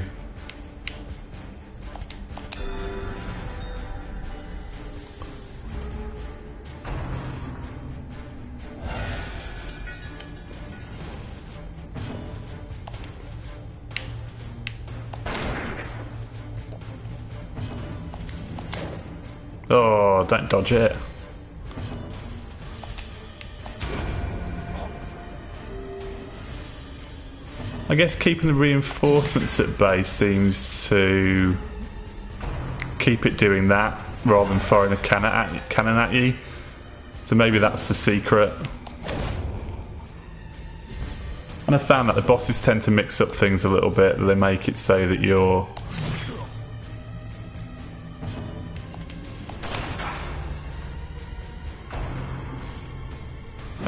Oh, don't dodge it. I guess keeping the reinforcements at bay seems to keep it doing that rather than firing a cannon at you. So maybe that's the secret. And I found that the bosses tend to mix up things a little bit. They make it so that you're...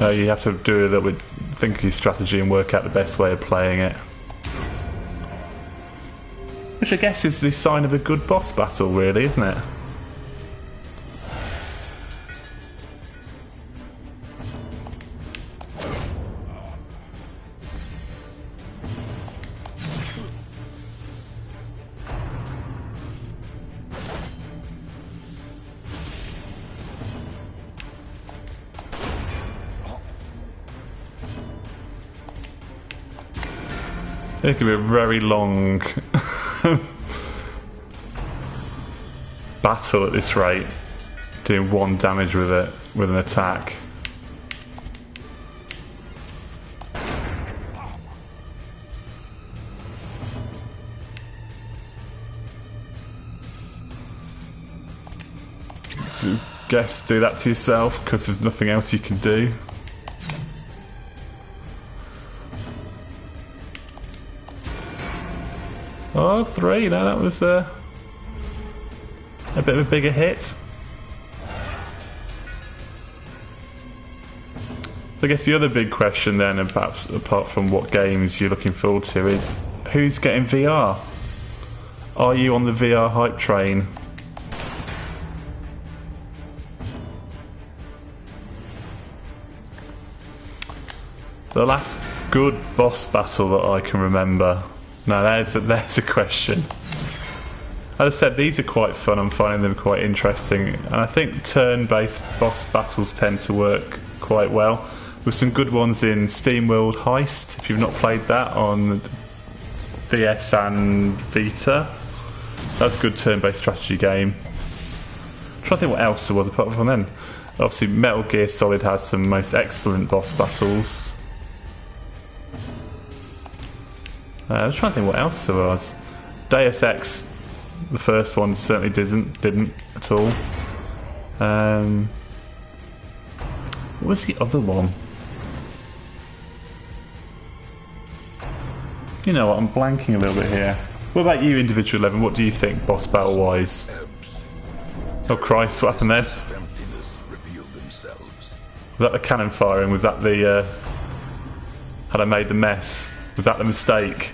you have to do a little bit, think of your strategy and work out the best way of playing it. Which I guess is the sign of a good boss battle, really, isn't it? It could be a very long battle at this rate, doing 1 damage with it, with an attack. So guess do that to yourself, because there's nothing else you can do. Oh, 3, no, that was a bit of a bigger hit. I guess the other big question then, and perhaps apart from what games you're looking forward to, is who's getting VR? Are you on the VR hype train? The last good boss battle that I can remember. Now there's a question. As I said, these are quite fun. I'm finding them quite interesting, and I think turn-based boss battles tend to work quite well. With some good ones in SteamWorld Heist, if you've not played that on DS and Vita. That's a good turn-based strategy game. I'm trying to think what else there was apart from then. Obviously, Metal Gear Solid has some most excellent boss battles. I'm trying to think what else there was. Deus Ex, the first one, certainly didn't at all. What was the other one? You know what, I'm blanking a little bit here. What about you, Individual 11? What do you think, boss battle wise? Oh Christ, what happened then? Was that the cannon firing? Was that the had I made the mess? Was that the mistake?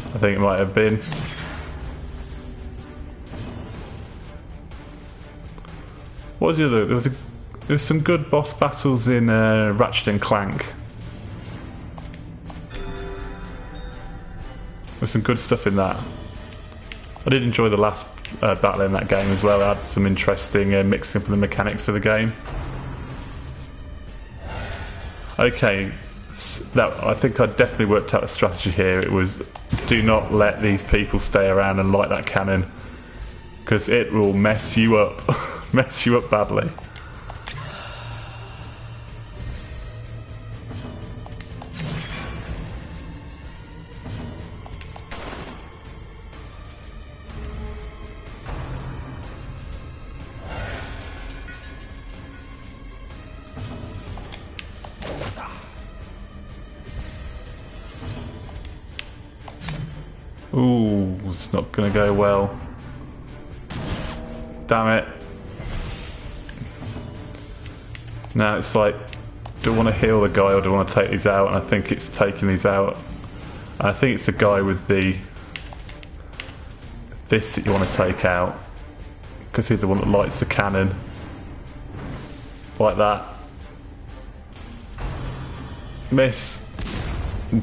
I think it might have been. What was the other? There was some good boss battles in Ratchet and Clank. There's some good stuff in that. I did enjoy the last battle in that game as well. It had some interesting mixing up of the mechanics of the game. Okay, I think I definitely worked out a strategy here. It was, do not let these people stay around and light that cannon, because it will mess you up. Mess you up badly. Ooh, it's not going to go well. Damn it. Now it's like, do I want to heal the guy or do I want to take these out? And I think it's taking these out. And I think it's the guy with this that you want to take out, because he's the one that lights the cannon. Like that. Miss.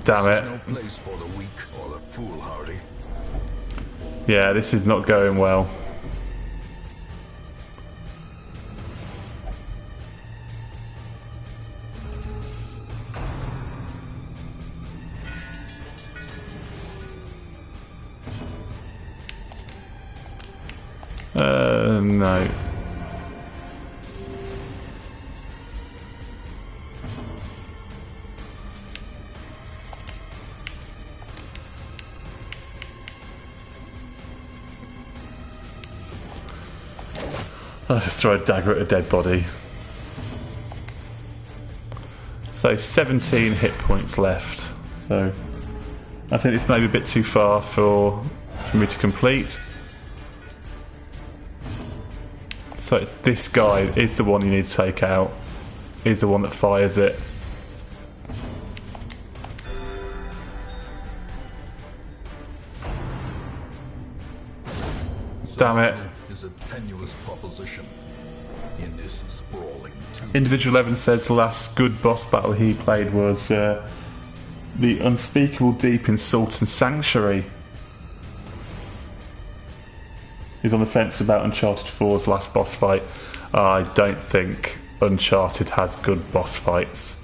Damn it. No place for the weak or the foolhardy. Yeah, this is not going well. No. I'll just throw a dagger at a dead body. So 17 hit points left. So I think this may be a bit too far for me to complete. So it's this guy is the one you need to take out. He's the one that fires it. Damn it. Is a tenuous proposition in this sprawling Individual 11 says the last good boss battle he played was the Unspeakable Deep in Sultan Sanctuary. He's on the fence about Uncharted 4's last boss fight. I don't think Uncharted has good boss fights.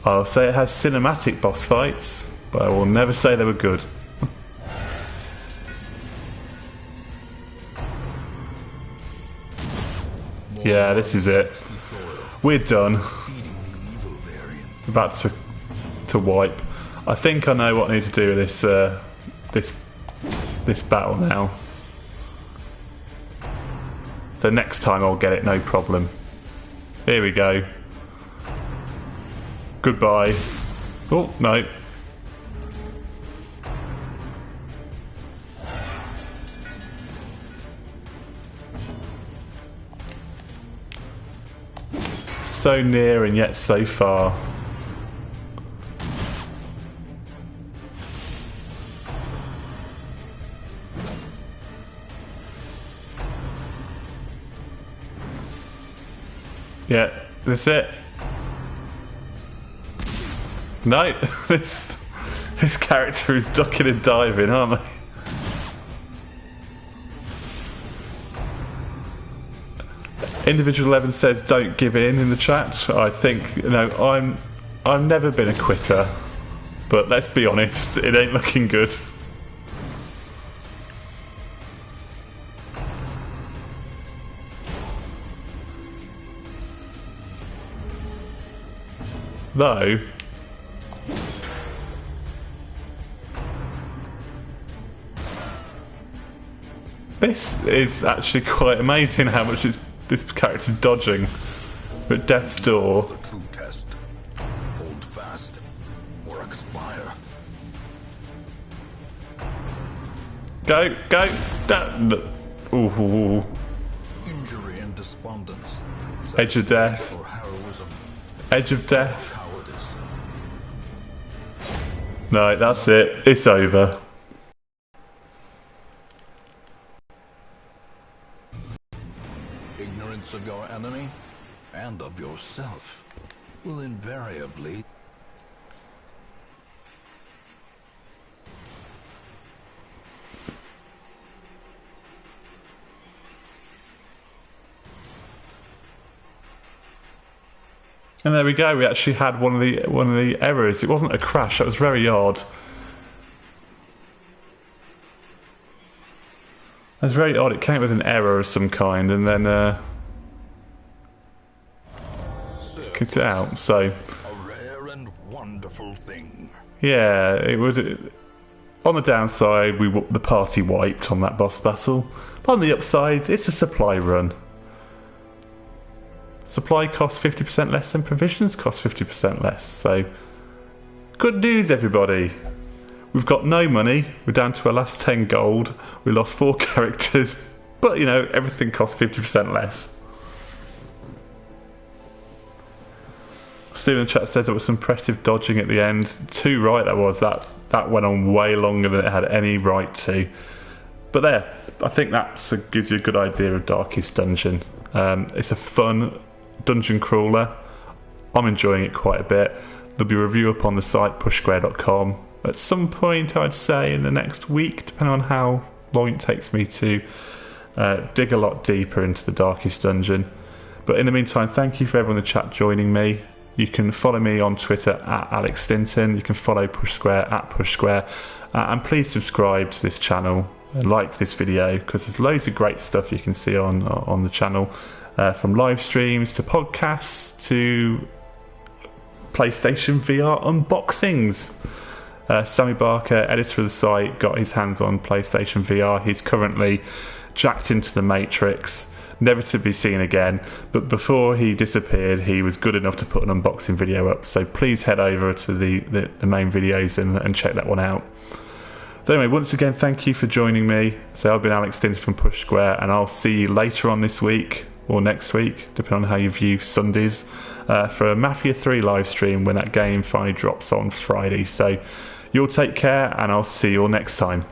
I'll say it has cinematic boss fights, but I will never say they were good. Yeah, this is it. We're done. About to wipe. I think I know what I need to do with this battle now. So next time I'll get it, no problem. Here we go. Goodbye. Oh, no. so near and yet so far. Yeah, that's it. No, this character is ducking and diving, aren't they? Individual 11 says don't give in the chat. I think, you know, I've never been a quitter, but let's be honest, it ain't looking good. Though this is actually quite amazing how much this character's dodging. But death's door. The true test. Hold fast or expire. Go. Ooh. Injury and despondence. Edge of death. Or heroism. Edge of death. Cowardice. No, that's it. It's over. Ignorance of your enemy and of yourself will invariably And there we go. We actually had one of the errors. It wasn't a crash. That was very odd. It was very odd. It came with an error of some kind, and then kicked it out. So a rare and wonderful thing. yeah, it would. On the downside, the party wiped on that boss battle. But on the upside, it's a supply run. Supply costs 50% less and provisions cost 50% less. So, good news, everybody. We've got no money. We're down to our last 10 gold. We lost 4 characters. But, you know, everything costs 50% less. Stephen in the chat says there was some impressive dodging at the end. Too right that was. That went on way longer than it had any right to. But there, I think that gives you a good idea of Darkest Dungeon. It's a fun dungeon crawler. I'm enjoying it quite a bit. There'll be a review up on the site pushsquare.com at some point, I'd say in the next week, depending on how long it takes me to dig a lot deeper into the Darkest Dungeon. But in the meantime, thank you for everyone in the chat joining me. You can follow me on Twitter at Alex Stinton. You can follow Push Square at Push Square. And please subscribe to this channel and like this video, because there's loads of great stuff you can see on the channel. From live streams to podcasts to PlayStation VR unboxings. Sammy Barker, editor of the site, got his hands on PlayStation VR. He's currently jacked into the Matrix, never to be seen again. But before he disappeared, he was good enough to put an unboxing video up. So please head over to the main videos and check that one out. So anyway, once again, thank you for joining me. So I've been Alex Stinton from Push Square, and I'll see you later on this week or next week, depending on how you view Sundays, for a Mafia 3 live stream when that game finally drops on Friday. So you'll take care, and I'll see you all next time.